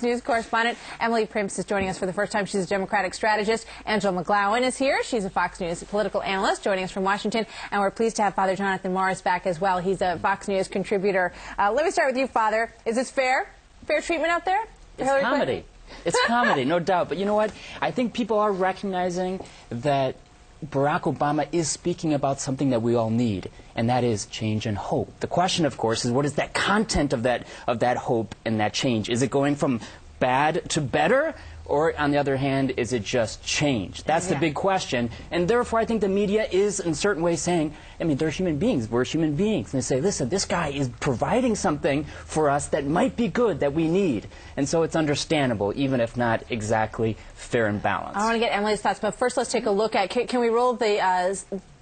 Fox News correspondent. Emily Primps is joining us for the first time. She's a Democratic strategist. Angela McGlowan is here. She's a Fox News political analyst joining us from Washington. And we're pleased to have Father Jonathan Morris back as well. He's a Fox News contributor. Let me start with you, Father. Is this fair? Fair treatment out there? It's comedy. It's comedy, no doubt. But you know what? I think people are recognizing that Barack Obama is speaking about something that we all need, and that is change and hope. The question, of course, is what is that content of that hope and that change? Is it going from bad to better? Or, on the other hand, is it just change? That's the big question. And therefore, I think the media is, in certain ways, saying, I mean, they're human beings. We're human beings. And they say, listen, this guy is providing something for us that might be good, that we need. And so it's understandable, even if not exactly fair and balanced. I want to get Emily's thoughts, but first let's take a look at, can we roll the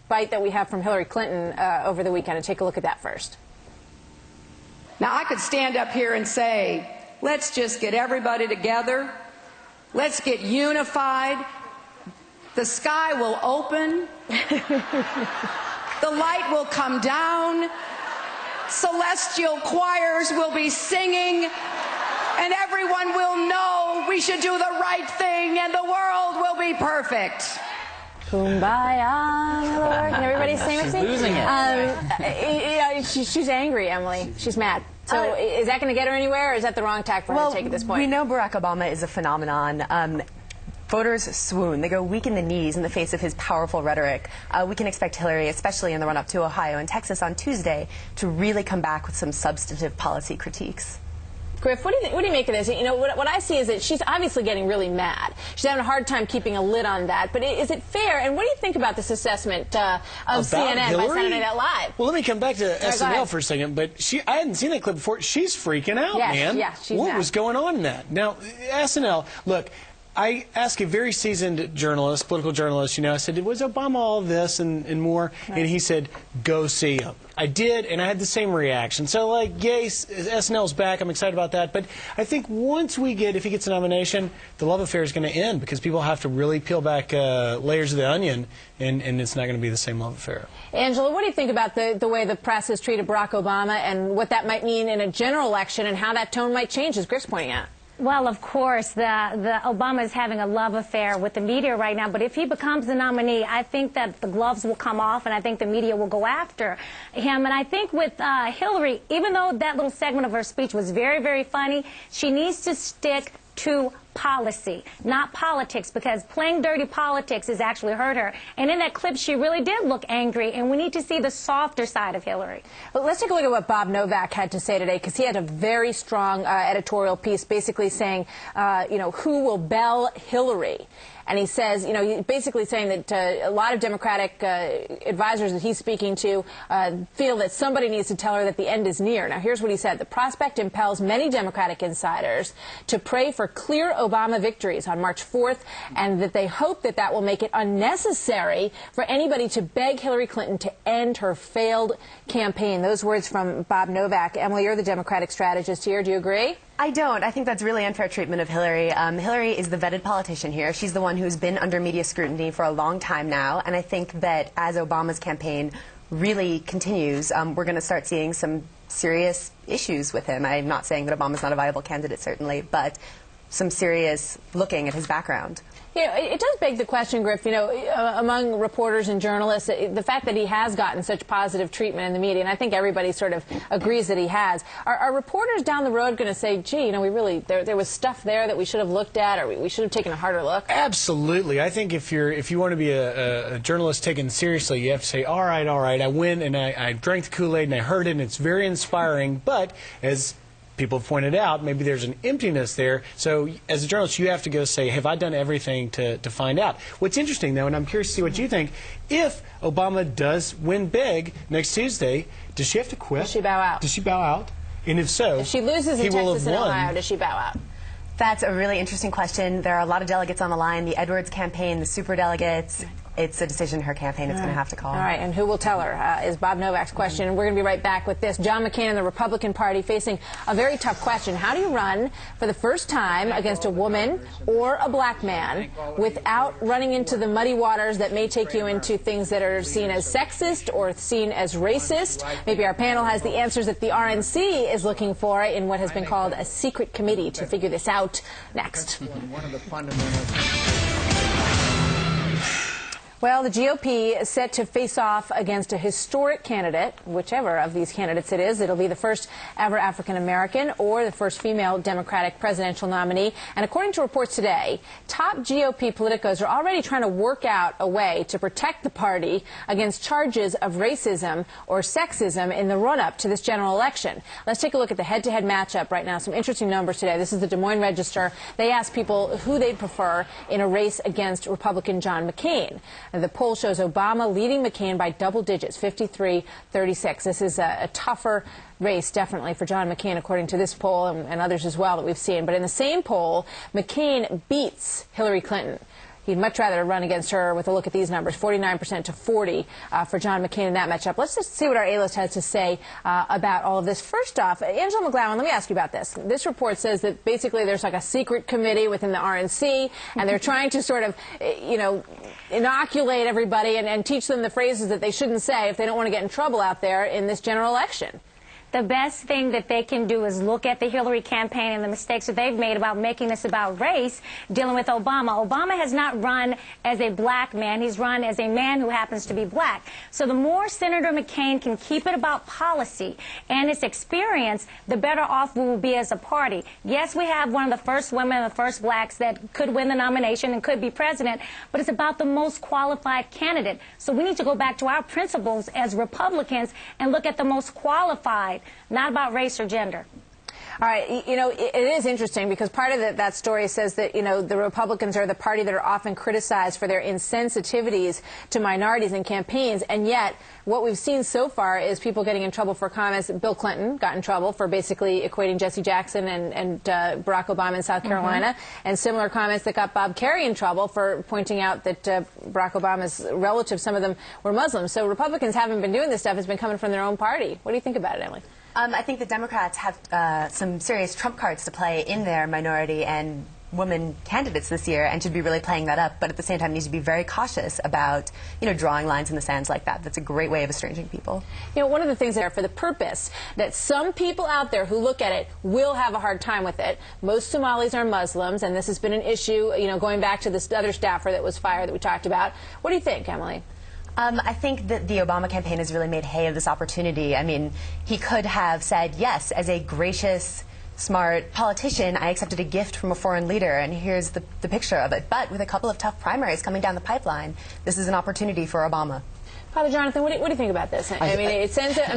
bite that we have from Hillary Clinton over the weekend and take a look at that first? Now, I could stand up here and say, let's just get everybody together. Let's get unified. The sky will open. The light will come down. Celestial choirs will be singing. And everyone will know we should do the right thing and the world will be perfect. Kumbaya, Lord. Can everybody sing with me? She's losing it. She's angry, Emily. She's mad. So is that going to get her anywhere, or is that the wrong tack for her to take at this point? We know Barack Obama is a phenomenon. Voters swoon. They go weak in the knees in the face of his powerful rhetoric. We can expect Hillary, especially in the run-up to Ohio and Texas on Tuesday, to really come back with some substantive policy critiques. Griff, what do you make of this? You know, what I see is that she's obviously getting really mad. She's having a hard time keeping a lid on that. But is it fair? And what do you think about this assessment of CNN Hillary? by Saturday Night Live? Well, let me come back to SNL for a second. But I hadn't seen that clip before. She's freaking out, man. Yeah, she's what mad. was going on in that? Now, SNL, look, I asked a very seasoned journalist, political journalist, I said, was Obama all this and more? Right. And he said, go see him. I did, and I had the same reaction. So, like, yay, SNL's back. I'm excited about that. But I think once if he gets a nomination, the love affair is going to end because people have to really peel back layers of the onion, and it's not going to be the same love affair. Angela, what do you think about the way the press has treated Barack Obama and what that might mean in a general election and how that tone might change, as Griff's pointing out? Well, of course, the Obama is having a love affair with the media right now. But if he becomes the nominee, I think that the gloves will come off, and I think the media will go after him. And I think with Hillary, even though that little segment of her speech was very, very funny, she needs to stick to policy, not politics, because playing dirty politics has actually hurt her. And in that clip, she really did look angry, and we need to see the softer side of Hillary. Well, let's take a look at what Bob Novak had to say today, because he had a very strong editorial piece basically saying, who will bell Hillary? And he says, he's basically saying that a lot of Democratic advisors that he's speaking to feel that somebody needs to tell her that the end is near. Now, here's what he said. The prospect impels many Democratic insiders to pray for clear Obama victories on March 4th, and that they hope that that will make it unnecessary for anybody to beg Hillary Clinton to end her failed campaign. Those words from Bob Novak. Emily, you're the Democratic strategist here. Do you agree? I don't. I think that's really unfair treatment of Hillary. Hillary is the vetted politician here. She's the one who's been under media scrutiny for a long time now. And I think that as Obama's campaign really continues, we're going to start seeing some serious issues with him. I'm not saying that Obama's not a viable candidate, certainly, but some serious looking at his background. It does beg the question, Griff, among reporters and journalists, the fact that he has gotten such positive treatment in the media, and I think everybody sort of agrees that he has. Are reporters down the road going to say, gee, there was stuff there that we should have looked at, or we should have taken a harder look? Absolutely. I think if you want to be a journalist taken seriously, you have to say, all right, I went and I drank the Kool-Aid and I heard it and it's very inspiring, but as people have pointed out, maybe there's an emptiness there. So as a journalist, you have to go say, have I done everything to find out? What's interesting, though, and I'm curious to see what you think, if Obama does win big next Tuesday, does she have to quit? Does she bow out? Does she bow out? And if so, if she loses in Texas and Ohio, does she bow out? That's a really interesting question. There are a lot of delegates on the line, the Edwards campaign, the superdelegates. it's a decision her campaign is going to have to call. All right, and who will tell her is Bob Novak's question. We're going to be right back with this. John McCain and the Republican Party facing a very tough question. How do you run for the first time against a woman or a black man without running into the muddy waters that may take you into things that are seen as sexist or seen as racist? Maybe our panel has the answers that the RNC is looking for in what has been called a secret committee to figure this out. Next. One of the fundamentals. Well, the GOP is set to face off against a historic candidate, whichever of these candidates it is. It'll be the first ever African-American or the first female Democratic presidential nominee. And according to reports today, top GOP politicos are already trying to work out a way to protect the party against charges of racism or sexism in the run-up to this general election. Let's take a look at the head-to-head matchup right now. Some interesting numbers today. This is the Des Moines Register. They asked people who they'd prefer in a race against Republican John McCain. The poll shows Obama leading McCain by double digits, 53-36. This is a tougher race, definitely, for John McCain, according to this poll and others as well that we've seen. But in the same poll, McCain beats Hillary Clinton. He'd much rather run against her with a look at these numbers, 49% to 40 for John McCain in that matchup. Let's just see what our A-list has to say about all of this. First off, Angela McGlowan, let me ask you about this. This report says that basically there's like a secret committee within the RNC, and they're trying to sort of, you know, inoculate everybody and teach them the phrases that they shouldn't say if they don't want to get in trouble out there in this general election. The best thing that they can do is look at the Hillary campaign and the mistakes that they've made about making this about race, dealing with Obama. Obama has not run as a black man. He's run as a man who happens to be black. So the more Senator McCain can keep it about policy and his experience, the better off we will be as a party. Yes, we have one of the first women and the first blacks that could win the nomination and could be president, but it's about the most qualified candidate. So we need to go back to our principles as Republicans and look at the most qualified, not about race or gender. All right, you know, it is interesting because part of that story says that, you know, the Republicans are the party that are often criticized for their insensitivities to minorities in campaigns, and yet what we've seen so far is people getting in trouble for comments. Bill Clinton got in trouble for basically equating Jesse Jackson and Barack Obama in South Carolina, and similar comments that got Bob Kerry in trouble for pointing out that Barack Obama's relatives, some of them were Muslims. So Republicans haven't been doing this stuff. It's been coming from their own party. What do you think about it, Emily? I think the Democrats have some serious trump cards to play in their minority and women candidates this year and should be really playing that up, but at the same time need to be very cautious about, you know, drawing lines in the sands like that. That's a great way of estranging people. You know, one of the things there for the purpose that some people out there who look at it will have a hard time with it. Most Somalis are Muslims, and this has been an issue, you know, going back to this other staffer that was fired that we talked about. What do you think, Emily? I think that the Obama campaign has really made hay of this opportunity. I mean, he could have said, yes, as a gracious, smart politician, I accepted a gift from a foreign leader, and here's the picture of it. But with a couple of tough primaries coming down the pipeline, this is an opportunity for Obama. Father Jonathan, what do you think about this? I mean, it sends a